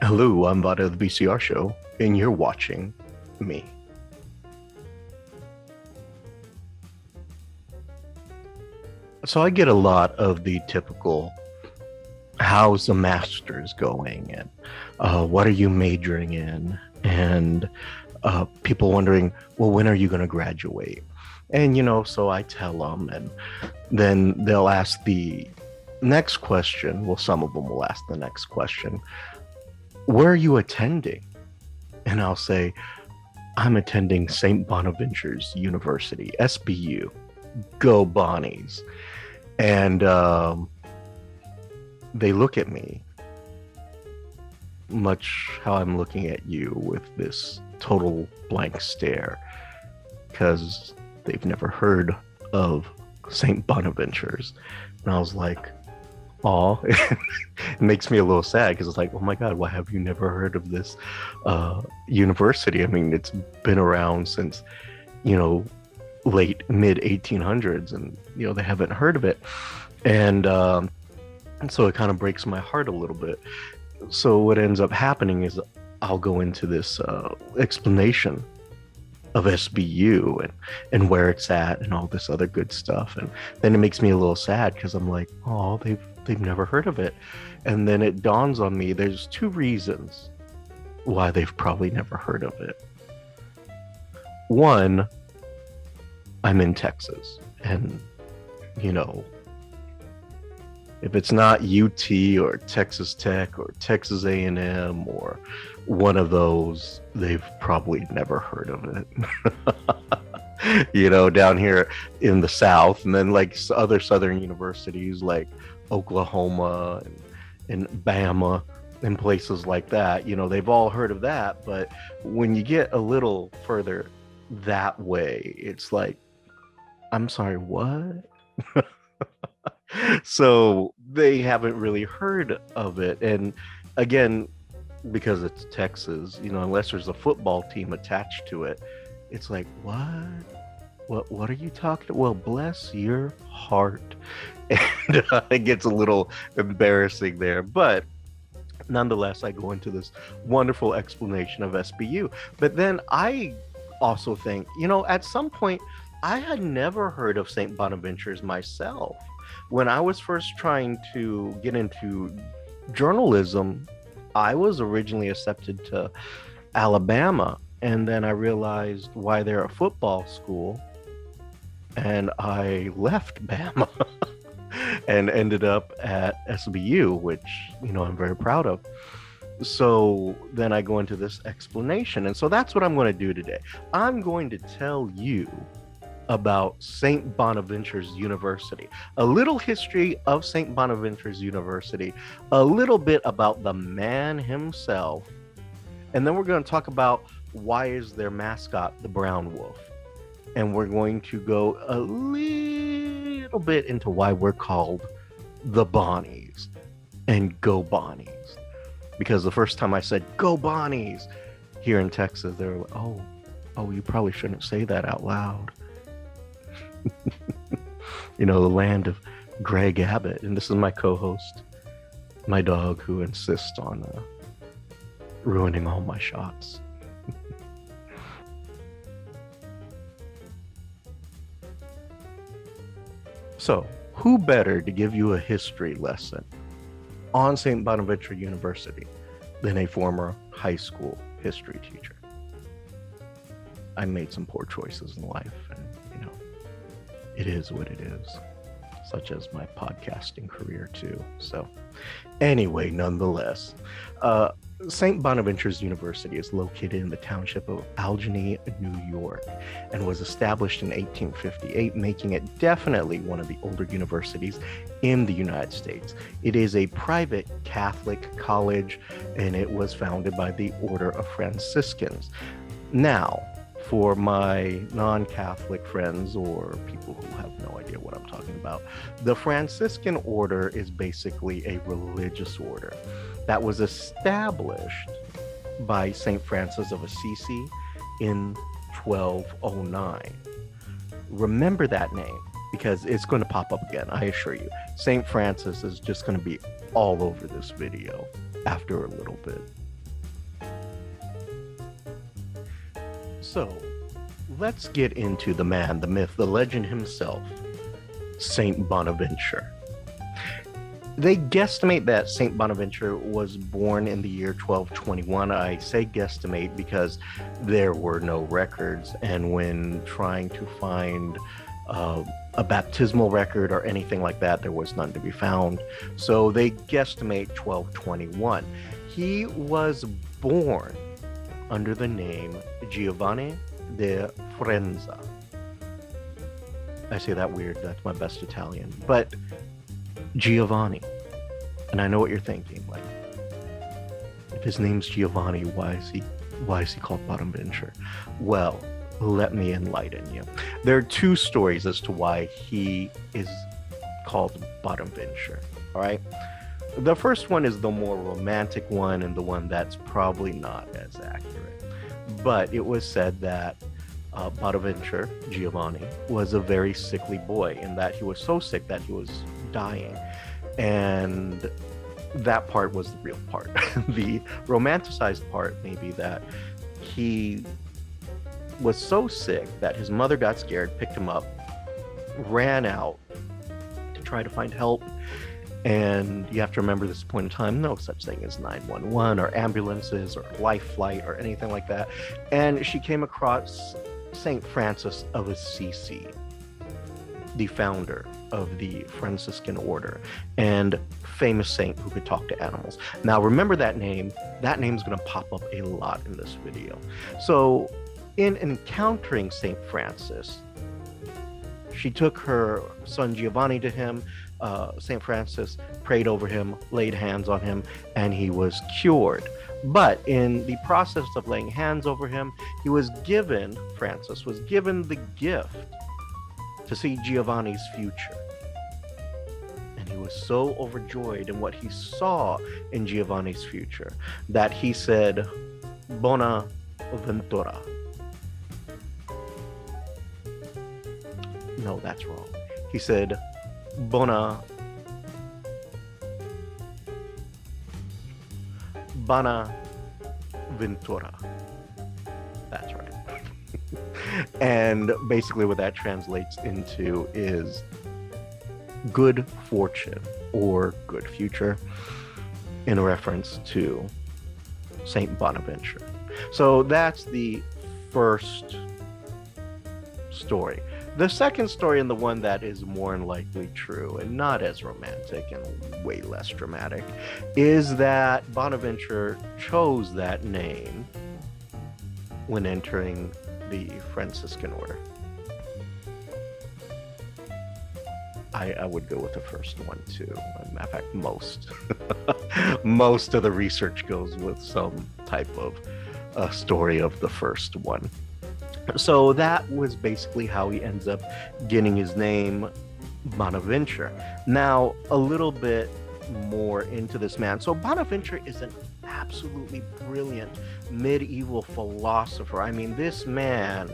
Hello, I'm Vara the VCR show, and you're watching me. So I get a lot of the typical, how's the master's going, and what are you majoring in, and people wondering, well, when are you going to graduate? And so I tell them, and then they'll ask the next question. Well, some of them will ask the next question, where are you attending? And I'll say, I'm attending St.Bonaventure's University, SBU. Go Bonnies. And they look at me much how I'm looking at you, with this total blank stare, because they've never heard of St.Bonaventure's. And I was like, aw. It makes me a little sad, because it's like, oh my God, why have you never heard of this university? I mean, it's been around since, late mid 1800s, and they haven't heard of it. And so it kind of breaks my heart a little bit. So what ends up happening is I'll go into this explanation of SBU and where it's at and all this other good stuff, and then it makes me a little sad, because I'm like, oh, they've never heard of it. And then it dawns on me, there's two reasons why they've probably never heard of it. One, I'm in Texas, and if it's not UT or Texas Tech or Texas A&M or one of those, they've probably never heard of it. Down here in the South, and then like other Southern universities like Oklahoma and Bama and places like that, they've all heard of that. But when you get a little further that way, it's like, I'm sorry, what? So they haven't really heard of it. And again, because it's Texas, unless there's a football team attached to it, it's like, what are you talking about? Well, bless your heart. And it gets a little embarrassing there, but nonetheless, I go into this wonderful explanation of SBU. But then I also think, at some point, I had never heard of St.Bonaventure's myself. When I was first trying to get into journalism, I was originally accepted to Alabama, and then I realized why they're a football school, and I left Bama and ended up at SBU, which, I'm very proud of. So then I go into this explanation, and so that's what I'm going to do today. I'm going to tell you about St.Bonaventure's University, a little history of St.Bonaventure's University, a little bit about the man himself, and then we're going to talk about why is their mascot the brown wolf, and we're going to go a little bit into why we're called the Bonnies and Go Bonnies, because the first time I said Go Bonnies here in Texas, they were like, oh, you probably shouldn't say that out loud. The land of Greg Abbott. And this is my co-host, my dog, who insists on ruining all my shots. So, who better to give you a history lesson on St.Bonaventure University than a former high school history teacher? I made some poor choices in life, and it is what it is, such as my podcasting career too. So anyway, nonetheless, St.Bonaventure's University is located in the township of Allegheny, New York, and was established in 1858, making it definitely one of the older universities in the United States. It is a private Catholic college, and it was founded by the Order of Franciscans. Now, for my non-Catholic friends or people who have no idea what I'm talking about, the Franciscan order is basically a religious order that was established by St. Francis of Assisi in 1209. Remember that name, because it's going to pop up again, I assure you. St. Francis is just going to be all over this video after a little bit. So, let's get into the man, the myth, the legend himself, Saint Bonaventure. They guesstimate that Saint Bonaventure was born in the year 1221. I say guesstimate because there were no records, and when trying to find a baptismal record or anything like that, there was none to be found. So they guesstimate 1221. He was born under the name Giovanni de Frenza. I say that weird, that's my best Italian. But Giovanni. And I know what you're thinking, like, if his name's Giovanni, why is he called Bonaventure? Well, let me enlighten you. There are two stories as to why he is called Bonaventure. All right. The first one is the more romantic one and the one that's probably not as accurate. But it was said that Bonaventure, Giovanni, was a very sickly boy, in that he was so sick that he was dying. And that part was the real part. The romanticized part may be that he was so sick that his mother got scared, picked him up, ran out to try to find help. And you have to remember, this point in time, no such thing as 911 or ambulances or life flight or anything like that. And she came across St. Francis of Assisi, the founder of the Franciscan order and famous saint who could talk to animals. Now remember that name. That name's going to pop up a lot in this video. So in encountering St. Francis, she took her son Giovanni to him. St. Francis prayed over him, laid hands on him, and he was cured. But in the process of laying hands over him, Francis was given the gift to see Giovanni's future. And he was so overjoyed in what he saw in Giovanni's future that he said, Bonaventura. No, that's wrong. He said, Bonaventura. That's right. And basically what that translates into is good fortune or good future, in reference to Saint Bonaventure. So that's the first story. The second story, and the one that is more than likely true and not as romantic and way less dramatic, is that Bonaventure chose that name when entering the Franciscan order. I would go with the first one too. In fact, most of the research goes with some type of story of the first one. So that was basically how he ends up getting his name, Bonaventure. Now, a little bit more into this man. So Bonaventure is an absolutely brilliant medieval philosopher. I mean, this man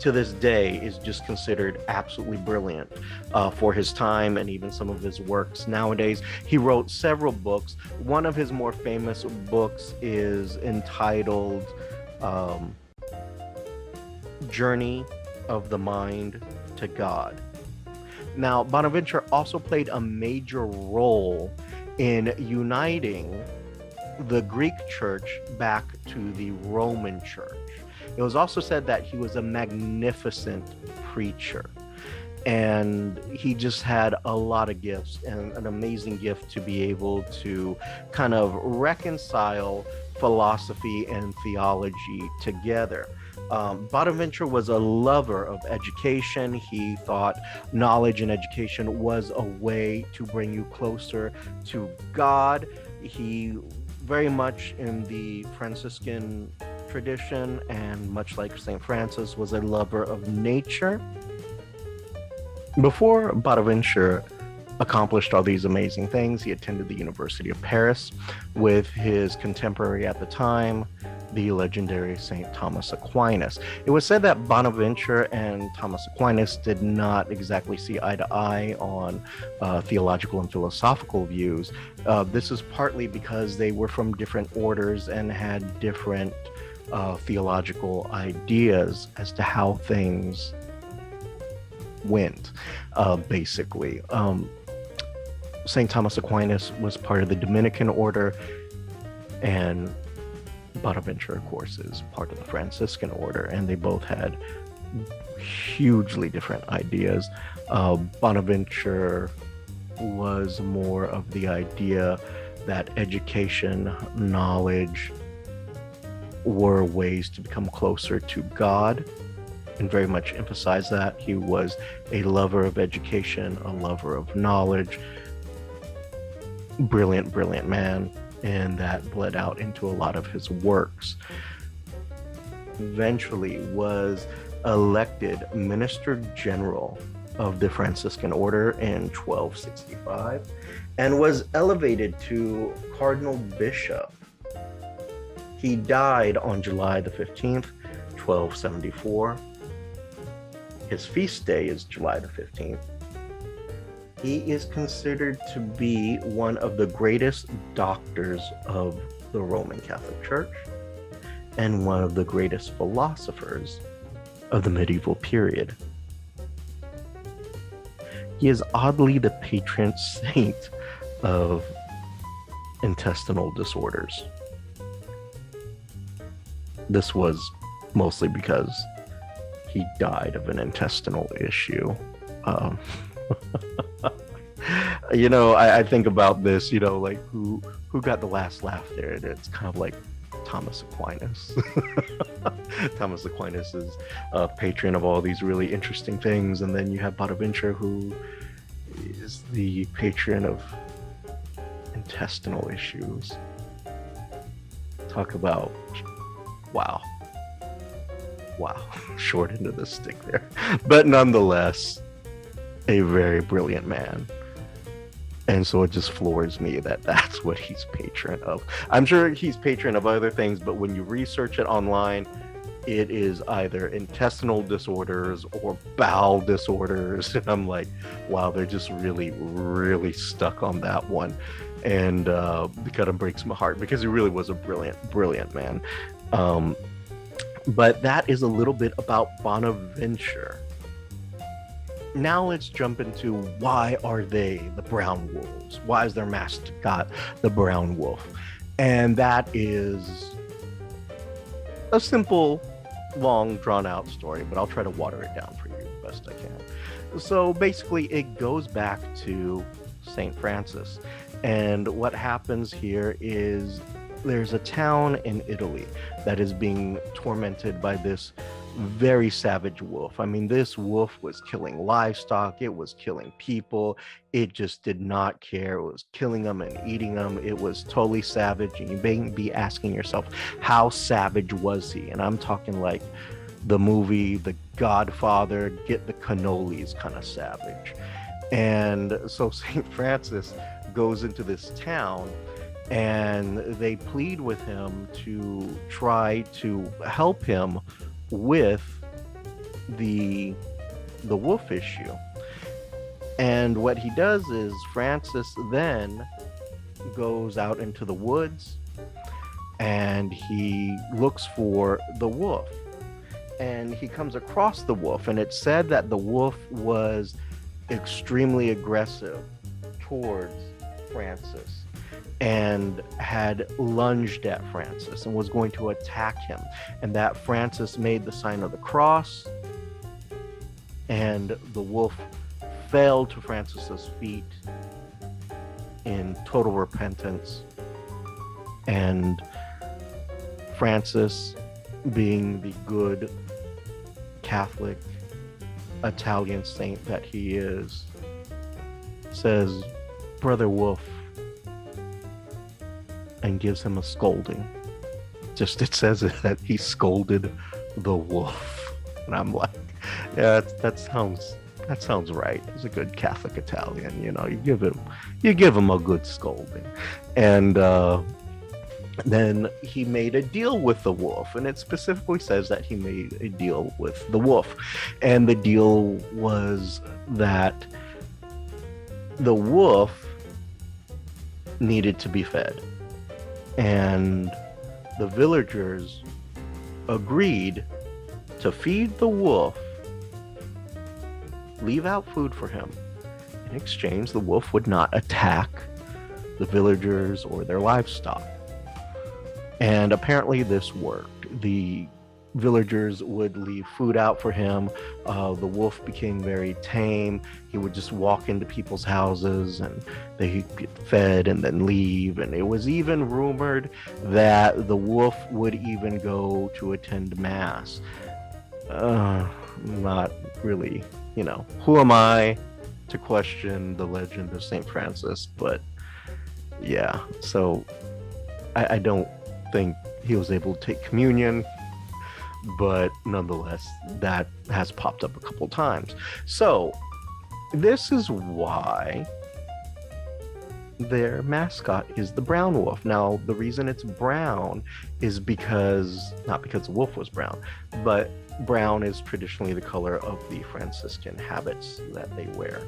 to this day is just considered absolutely brilliant for his time and even some of his works nowadays. He wrote several books. One of his more famous books is entitled Journey of the Mind to God. Now, Bonaventure also played a major role in uniting the Greek church back to the Roman church. It was also said that he was a magnificent preacher, and he just had a lot of gifts, and an amazing gift to be able to kind of reconcile philosophy and theology together. Bonaventure was a lover of education. He thought knowledge and education was a way to bring you closer to God. He very much in the Franciscan tradition, and much like St. Francis, was a lover of nature. Before Bonaventure accomplished all these amazing things, he attended the University of Paris with his contemporary at the time, the legendary St. Thomas Aquinas. It was said that Bonaventure and Thomas Aquinas did not exactly see eye to eye on theological and philosophical views. This is partly because they were from different orders and had different theological ideas as to how things went, basically. St. Thomas Aquinas was part of the Dominican order, and Bonaventure, of course, is part of the Franciscan order, and they both had hugely different ideas. Bonaventure was more of the idea that education, knowledge were ways to become closer to God, and very much emphasized that. He was a lover of education, a lover of knowledge, brilliant man, and that bled out into a lot of his works. Eventually was elected Minister General of the Franciscan Order in 1265 and was elevated to Cardinal Bishop. He died on July the 15th, 1274. His feast day is July the 15th. He is considered to be one of the greatest doctors of the Roman Catholic Church and one of the greatest philosophers of the medieval period. He is oddly the patron saint of intestinal disorders. This was mostly because he died of an intestinal issue. I think about this, like who got the last laugh there? And it's kind of like Thomas Aquinas. Thomas Aquinas is a patron of all these really interesting things, and then you have Bonaventure, who is the patron of intestinal issues. Talk about wow, short end of the stick there, but nonetheless, a very brilliant man. And so it just floors me that that's what he's patron of. I'm sure he's patron of other things, but when you research it online, it is either intestinal disorders or bowel disorders. And I'm like, wow, they're just really stuck on that one. And it kind of breaks my heart because he really was a brilliant man. But that is a little bit about Bonaventure. Now let's jump into why are they the brown wolves? Why is their mascot the brown wolf? And that is a simple, long, drawn-out story, but I'll try to water it down for you the best I can. So basically, it goes back to St. Francis. And what happens here is there's a town in Italy that is being tormented by this very savage wolf. I mean, this wolf was killing livestock, it was killing people, it just did not care. It was killing them and eating them. It was totally savage, and you may be asking yourself, how savage was he? And I'm talking like the movie The Godfather, get the cannolis kind of savage. And so St. Francis goes into this town, and they plead with him to try to help him with the wolf issue. And what he does is Francis then goes out into the woods and he looks for the wolf, and he comes across the wolf, and it's said that the wolf was extremely aggressive towards Francis and had lunged at Francis and was going to attack him, and that Francis made the sign of the cross, and the wolf fell to Francis's feet in total repentance. And Francis, being the good Catholic Italian saint that he is, says, "Brother Wolf," and gives him a scolding. Just, it says that he scolded the wolf. And I'm like, yeah, that sounds right. He's a good Catholic Italian, you give him a good scolding. And then he made a deal with the wolf, and it specifically says that he made a deal with the wolf. And the deal was that the wolf needed to be fed, and the villagers agreed to feed the wolf, leave out food for him. In exchange, the wolf would not attack the villagers or their livestock. And apparently this worked. The villagers would leave food out for him. The wolf became very tame. He would just walk into people's houses and they get fed and then leave. And it was even rumored that the wolf would even go to attend mass. Not really, who am I to question the legend of St. Francis? But yeah, so I don't think he was able to take communion, but nonetheless, that has popped up a couple times. So this is why their mascot is the brown wolf. Now, the reason it's brown is not because the wolf was brown, but brown is traditionally the color of the Franciscan habits that they wear.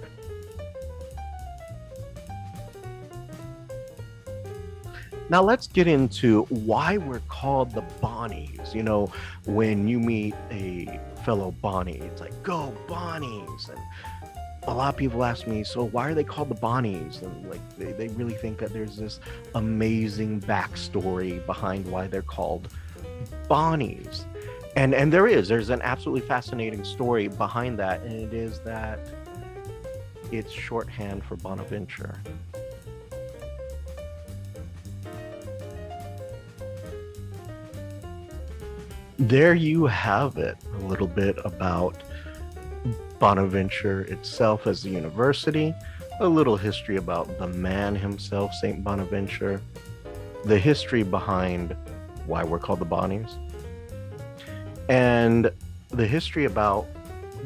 Now let's get into why we're called the Bonnies. When you meet a fellow Bonnie, it's like, go Bonnies. And a lot of people ask me, so why are they called the Bonnies? And like they really think that there's this amazing backstory behind why they're called Bonnies. And there's an absolutely fascinating story behind that, and it is that it's shorthand for Bonaventure. There you have it, a little bit about Bonaventure itself as a university, a little history about the man himself, St. Bonaventure, the history behind why we're called the Bonnies, and the history about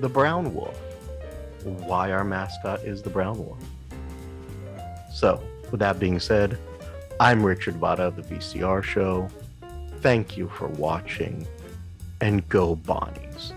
the brown wolf, why our mascot is the brown wolf. So, with that being said, I'm Richard Vara of the VCR Show. Thank you for watching, and go Bonnies.